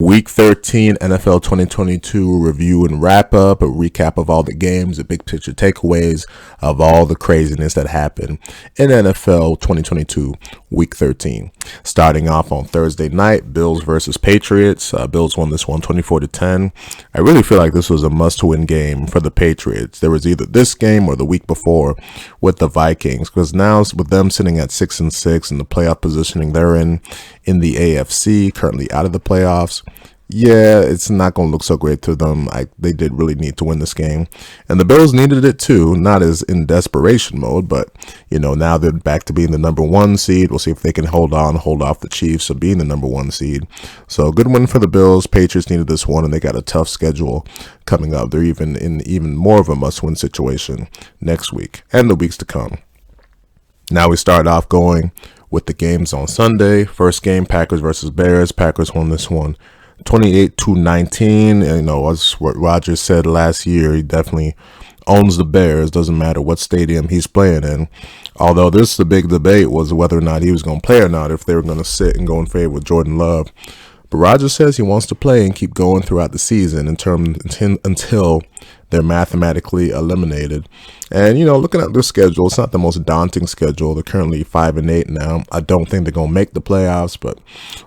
Week 13 NFL 2022 review and wrap up, a recap of all the games, the big picture takeaways of all the craziness that happened in NFL 2022 Week 13. Starting off on Thursday night, Bills versus Patriots. Bills won this one 24-10. I really feel like this was a must-win game for the Patriots. There was either this game or the week before with the Vikings, because now with them sitting at 6-6 and the playoff positioning they're in the AFC, currently out of the playoffs. Yeah, it's not going to look so great to them. They did really need to win this game. And the Bills needed it too, not as in desperation mode, but, now they're back to being the number one seed. We'll see if they can hold off the Chiefs of being the number one seed. So good win for the Bills. Patriots needed this one, and they got a tough schedule coming up. They're even more of a must-win situation next week and the weeks to come. Now we start off going with the games on Sunday. First game, Packers versus Bears. Packers won this one 28-19. And, as what Rodgers said last year, he definitely owns the Bears. Doesn't matter what stadium he's playing in. Although the big debate was whether or not he was going to play or not, if they were going to sit and go in favor with Jordan Love. But Rodgers says he wants to play and keep going throughout the season until they're mathematically eliminated. And, looking at their schedule, it's not the most daunting schedule. They're currently 5-8 now. I don't think they're going to make the playoffs, but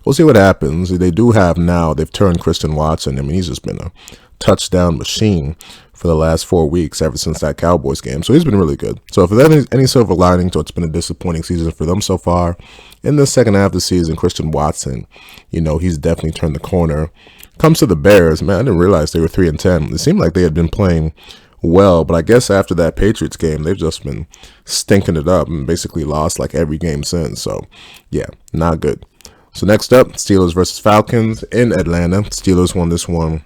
we'll see what happens. They've turned Christian Watson. I mean, he's just been a touchdown machine for the last 4 weeks ever since that Cowboys game. So he's been really good. So if there's any silver lining to it's been a disappointing season for them so far, in the second half of the season, Christian Watson, he's definitely turned the corner. Comes to the Bears, man, I didn't realize they were 3-10. It seemed like they had been playing well, but I guess after that Patriots game, they've just been stinking it up and basically lost like every game since. So, yeah, not good. So next up, Steelers versus Falcons in Atlanta. Steelers won this one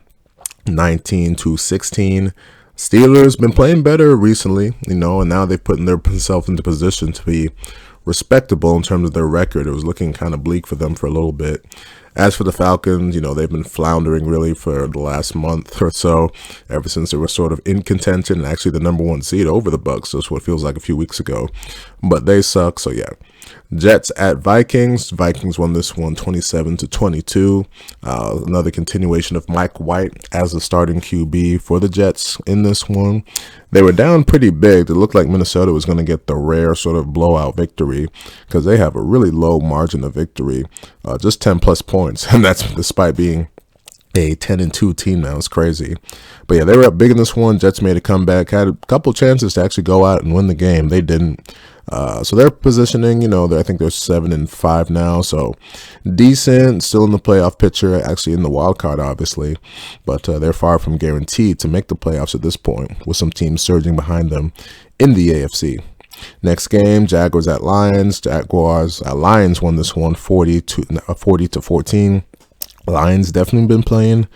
19-16. Steelers been playing better recently, and now they've put themselves into position to be respectable in terms of their record. It was looking kind of bleak for them for a little bit. As for the Falcons, they've been floundering really for the last month or so, ever since they were sort of in contention and actually the number one seed over the Bucs. That's what it feels like a few weeks ago. But they suck, so yeah. Jets at Vikings. Vikings won this one 27-22. Another continuation of Mike White as the starting QB for the Jets in this one. They were down pretty big. It looked like Minnesota was going to get the rare sort of blowout victory because they have a really low margin of victory, just 10 plus points. And that's despite being a 10-2 team now. It's crazy. But yeah, they were up big in this one. Jets made a comeback, had a couple chances to actually go out and win the game. They didn't. So their positioning, I think they're 7-5 now. So decent, still in the playoff picture, actually in the wild card, obviously. But they're far from guaranteed to make the playoffs at this point, with some teams surging behind them in the AFC. Next game, Jaguars at Lions. Lions won this one 40-14. Lions definitely been playing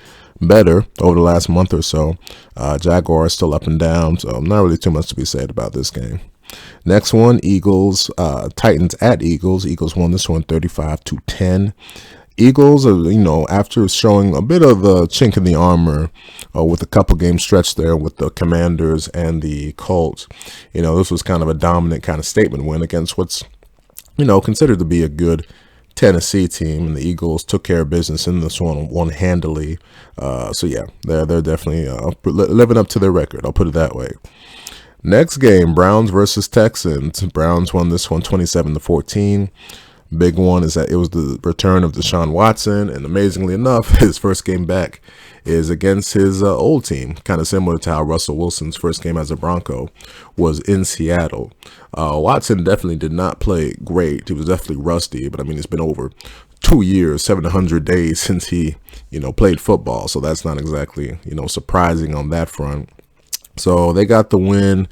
better over the last month or so. Jaguars still up and down, so not really too much to be said about this game. Next one, Titans at Eagles. Eagles won this one 35-10. Eagles, after showing a bit of a chink in the armor with a couple game stretch there with the Commanders and the Colts, this was kind of a dominant kind of statement win against what's, considered to be a good Tennessee team, and the Eagles took care of business in this one handily. So yeah, they're definitely living up to their record. I'll put it that way. Next game, Browns versus Texans. Browns won this one 27-14. Big one is that it was the return of Deshaun Watson, and amazingly enough, his first game back is against his old team, kind of similar to how Russell Wilson's first game as a Bronco was in Seattle. Watson definitely did not play great. He was definitely rusty, but I mean, it's been over 2 years, 700 days since he, played football, so that's not exactly, surprising on that front. So they got the win.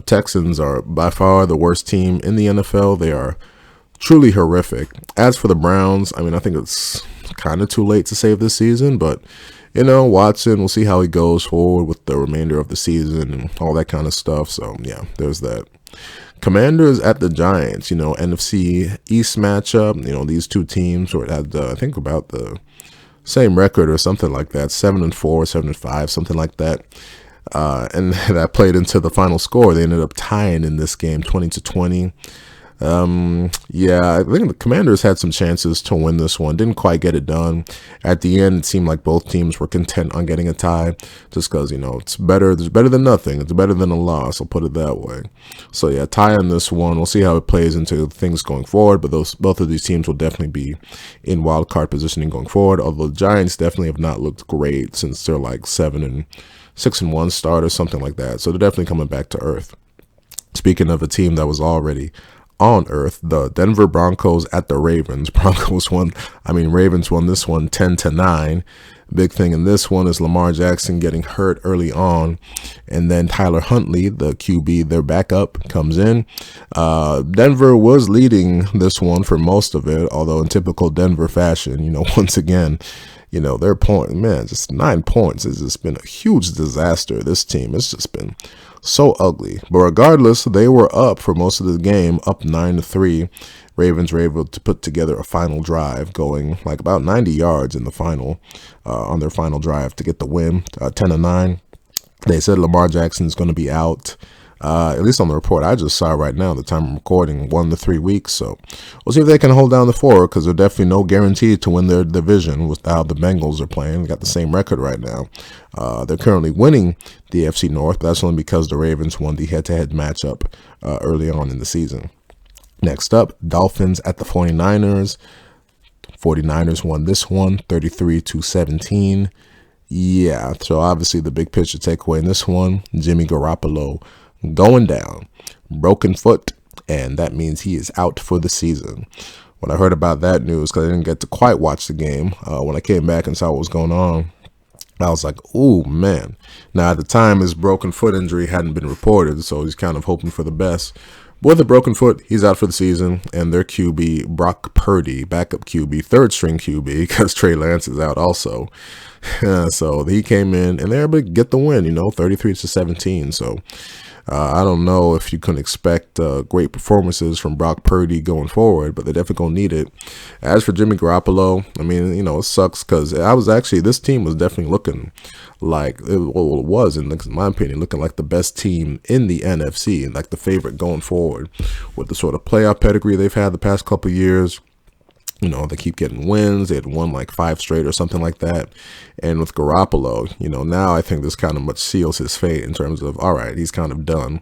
Texans are by far the worst team in the NFL. They are truly horrific. As for the Browns, I mean, I think it's kind of too late to save this season, but, Watson, we'll see how he goes forward with the remainder of the season and all that kind of stuff. So, yeah, there's that. Commanders at the Giants, NFC East matchup. These two teams had, I think, about the same record or something like that, 7-4, 7-5, something like that. And that played into the final score. They ended up tying in this game 20-20. Yeah, I think the Commanders had some chances to win this one. Didn't quite get it done. At the end, it seemed like both teams were content on getting a tie, just because it's better. It's better than nothing. It's better than a loss. I'll put it that way. So yeah, tie on this one. We'll see how it plays into things going forward. But both of these teams will definitely be in wild card positioning going forward. Although the Giants definitely have not looked great since they're like 6-1 start or something like that. So they're definitely coming back to earth. Speaking of a team that was already on earth, the Denver Broncos at the Ravens. Ravens won this one 10-9. Big thing in this one is Lamar Jackson getting hurt early on, and then Tyler Huntley, the QB, their backup, comes in. Denver was leading this one for most of it, although in typical Denver fashion, once again, their point, man, just 9 points. It's just been a huge disaster. This team, it's just been so ugly. But regardless, they were up for most of the game, up 9-3. Ravens were able to put together a final drive, going like about 90 yards in the final, on their final drive to get the win, 10-9. They said Lamar Jackson is going to be out. At least on the report I just saw right now, the time I'm recording, 1 to 3 weeks. So we'll see if they can hold down the fort, because they're definitely no guarantee to win their division with how the Bengals are playing. They got the same record right now. They're currently winning the AFC North, but that's only because the Ravens won the head-to-head matchup early on in the season. Next up, Dolphins at the 49ers. 49ers won this one 33-17. Yeah, so obviously the big picture takeaway in this one, Jimmy Garoppolo going down, broken foot, and that means he is out for the season. When I heard about that news, because I didn't get to quite watch the game, when I came back and saw what was going on, I was like, ooh, man. Now, at the time, his broken foot injury hadn't been reported, so he's kind of hoping for the best. But with a broken foot, he's out for the season, and their QB, Brock Purdy, backup QB, third-string QB, because Trey Lance is out also. So he came in, and they're able to get the win, 33-17. So I don't know if you can expect great performances from Brock Purdy going forward, but they're definitely going to need it. As for Jimmy Garoppolo, it sucks, because this team was definitely looking like, it was, in my opinion, looking like the best team in the NFC, and like the favorite going forward with the sort of playoff pedigree they've had the past couple of years. They keep getting wins. They had won like 5 straight or something like that. And with Garoppolo, now I think this kind of much seals his fate in terms of, all right, he's kind of done.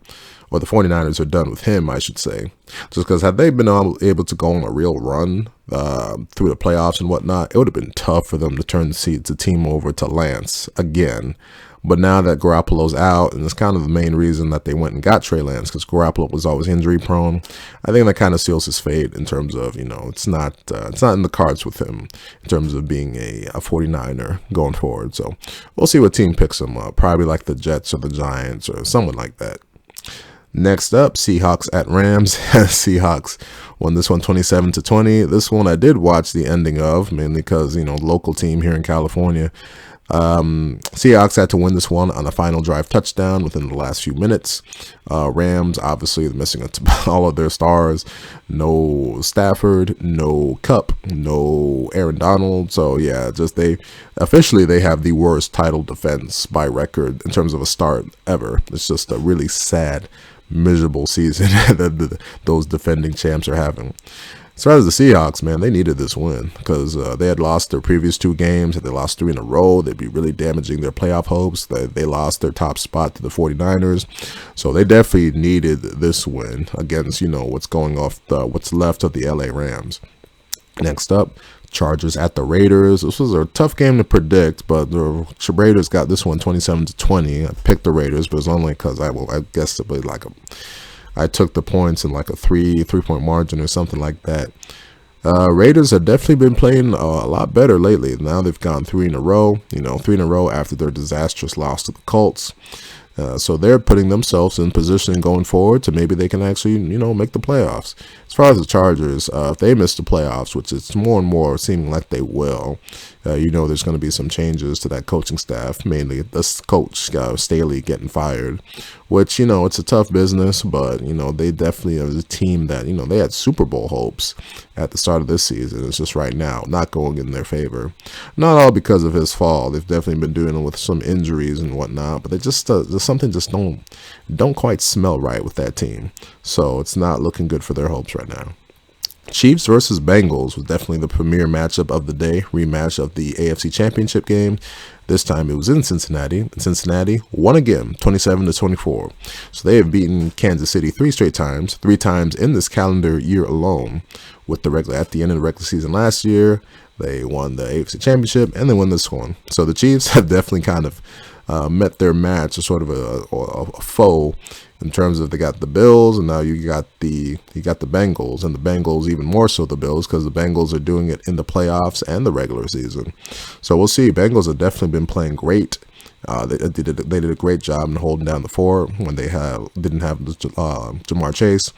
Or the 49ers are done with him, I should say. Just because had they been able to go on a real run through the playoffs and whatnot, it would have been tough for them to turn the team over to Lance again. But now that Garoppolo's out, and it's kind of the main reason that they went and got Trey Lance, because Garoppolo was always injury prone, I think that kind of seals his fate in terms of, it's not in the cards with him in terms of being a 49er going forward. So we'll see what team picks him up. Probably like the Jets or the Giants or someone like that. Next up, Seahawks at Rams. Seahawks won this one 27-20. This one I did watch the ending of, mainly because, local team here in California. Seahawks had to win this one on a final drive touchdown within the last few minutes. Rams, obviously, missing all of their stars. No Stafford, no Kupp, no Aaron Donald. So, yeah, they have the worst title defense by record in terms of a start ever. It's just a really sad, miserable season that those defending champs are having. As far as the Seahawks, man, they needed this win because they had lost their previous 2 games. If they lost 3 in a row, they'd be really damaging their playoff hopes. They lost their top spot to the 49ers. So they definitely needed this win against, what's left of the LA Rams. Next up, Chargers at the Raiders. This was a tough game to predict, but the Raiders got this one 27-20. I picked the Raiders, but it's only because I guess it was I took the points in like a 3-point margin or something like that. Raiders have definitely been playing a lot better lately. Now they've gone 3 in a row, 3 in a row after their disastrous loss to the Colts. So they're putting themselves in position going forward to maybe they can actually, make the playoffs. As far as the Chargers, if they miss the playoffs, which it's more and more seeming like they will, there's going to be some changes to that coaching staff, mainly this coach, Staley, getting fired, which, it's a tough business, but, they definitely are a team that, they had Super Bowl hopes at the start of this season. It's just right now not going in their favor. Not all because of his fall. They've definitely been dealing with some injuries and whatnot, but they just, there's something just don't quite smell right with that team. So it's not looking good for their hopes right now. Chiefs versus Bengals was definitely the premier matchup of the day, rematch of the AFC Championship game. This time it was in Cincinnati, and Cincinnati won again, 27-24. So they have beaten Kansas City 3 straight times, 3 times in this calendar year alone. At the end of the regular season last year, they won the AFC Championship, and they won this one. So the Chiefs have definitely kind of met their match, or sort of a foe, in terms of they got the Bills, and now you got the Bengals, and the Bengals even more so the Bills, because the Bengals are doing it in the playoffs and the regular season. So we'll see. Bengals have definitely been playing great. They did a great job in holding down the fort when they didn't have Jamar Chase.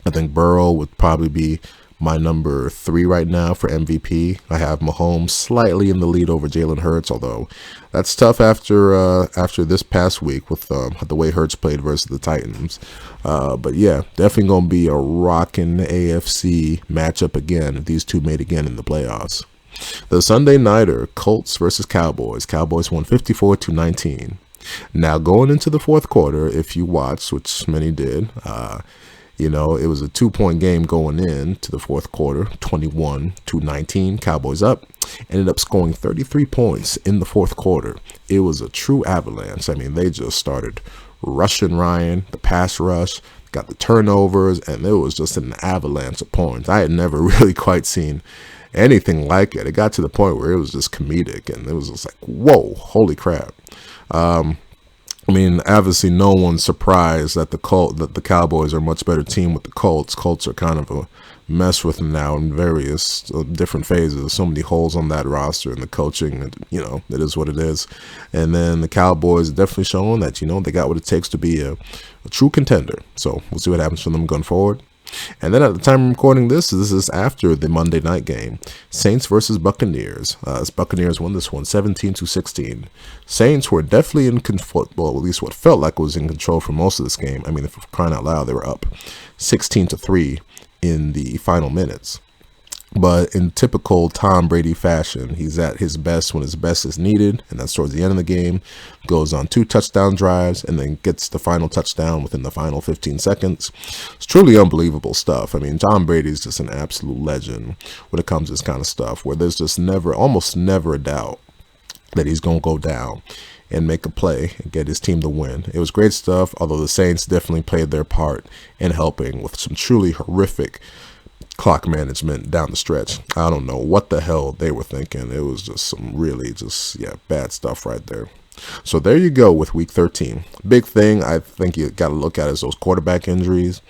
I think Burrow would probably be my number 3 right now for MVP. I have Mahomes slightly in the lead over Jalen Hurts, although that's tough after this past week with the way Hurts played versus the Titans. But yeah, definitely going to be a rockin' AFC matchup again if these two made again in the playoffs. The Sunday nighter, Colts versus Cowboys. Cowboys won 54-19. Now going into the fourth quarter, if you watched, which many did, it was a 2-point game going into the fourth quarter, 21-19. Cowboys up. Ended up scoring 33 points in the fourth quarter. It was a true avalanche. I mean, they just started rushing Ryan, the pass rush, got the turnovers, and it was just an avalanche of points. I had never really quite seen anything like it. It got to the point where it was just comedic, and it was just like, whoa, holy crap. Obviously, no one's surprised that the Cowboys are a much better team with the Colts. Colts are kind of a mess with them now in various different phases. So many holes on that roster and the coaching, it is what it is. And then the Cowboys definitely showing that, they got what it takes to be a true contender. So we'll see what happens for them going forward. And then at the time of recording this is after the Monday night game, Saints versus Buccaneers. Buccaneers won this one 17-16. Saints were definitely in control, well, at least what felt like was in control for most of this game. I mean, if crying out loud, they were up 16-3 in the final minutes. But in typical Tom Brady fashion, he's at his best when his best is needed, and that's towards the end of the game. Goes on 2 touchdown drives, and then gets the final touchdown within the final 15 seconds. It's truly unbelievable stuff. I mean, Tom Brady's just an absolute legend when it comes to this kind of stuff, where there's just almost never a doubt that he's going to go down and make a play and get his team to win. It was great stuff, although the Saints definitely played their part in helping with some truly horrific clock management down the stretch. I don't know what the hell they were thinking. It was just some really bad stuff right there. So there you go with week 13. Big thing I think you got to look at is those quarterback injuries.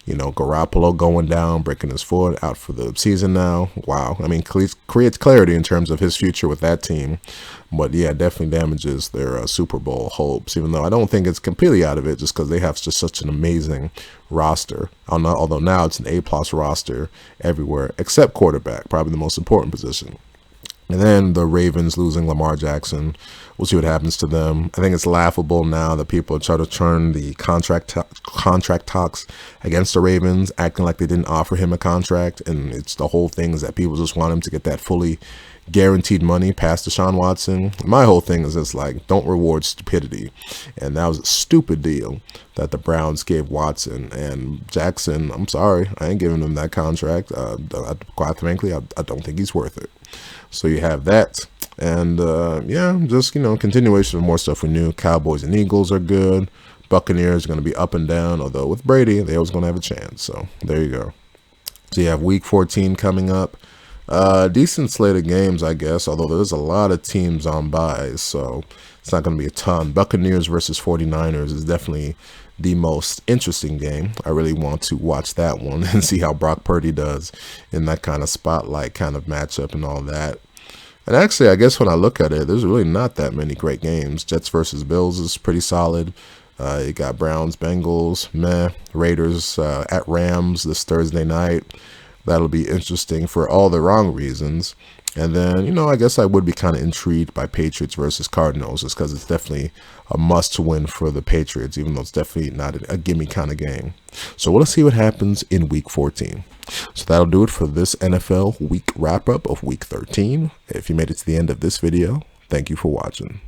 Garoppolo going down, breaking his foot, out for the season now. Wow. I mean, creates clarity in terms of his future with that team. But yeah, definitely damages their Super Bowl hopes, even though I don't think it's completely out of it just because they have just such an amazing roster. Although now it's an A+ roster everywhere except quarterback, probably the most important position. And then the Ravens losing Lamar Jackson. We'll see what happens to them. I think it's laughable now that people try to turn the contract talks against the Ravens, acting like they didn't offer him a contract. And it's the whole thing is that people just want him to get that fully guaranteed money past Deshaun Watson. My whole thing is just like, don't reward stupidity. And that was a stupid deal that the Browns gave Watson. And Jackson, I'm sorry, I ain't giving him that contract. Quite frankly, I don't think he's worth it. So you have that. And just, continuation of more stuff we knew. Cowboys and Eagles are good. Buccaneers are going to be up and down, although with Brady, they always going to have a chance. So there you go. So you have week 14 coming up. Decent slate of games, I guess, although there's a lot of teams on buys, so it's not going to be a ton. Buccaneers versus 49ers is definitely the most interesting game. I really want to watch that one and see how Brock Purdy does in that kind of spotlight kind of matchup and all that. And actually, I guess when I look at it, there's really not that many great games. Jets versus Bills is pretty solid. You got Browns, Bengals, Raiders at Rams this Thursday night. That'll be interesting for all the wrong reasons. And then, I guess I would be kind of intrigued by Patriots versus Cardinals, just because it's definitely a must-win for the Patriots, even though it's definitely not a gimme kind of game. So we'll see what happens in Week 14. So that'll do it for this NFL week wrap-up of Week 13. If you made it to the end of this video, thank you for watching.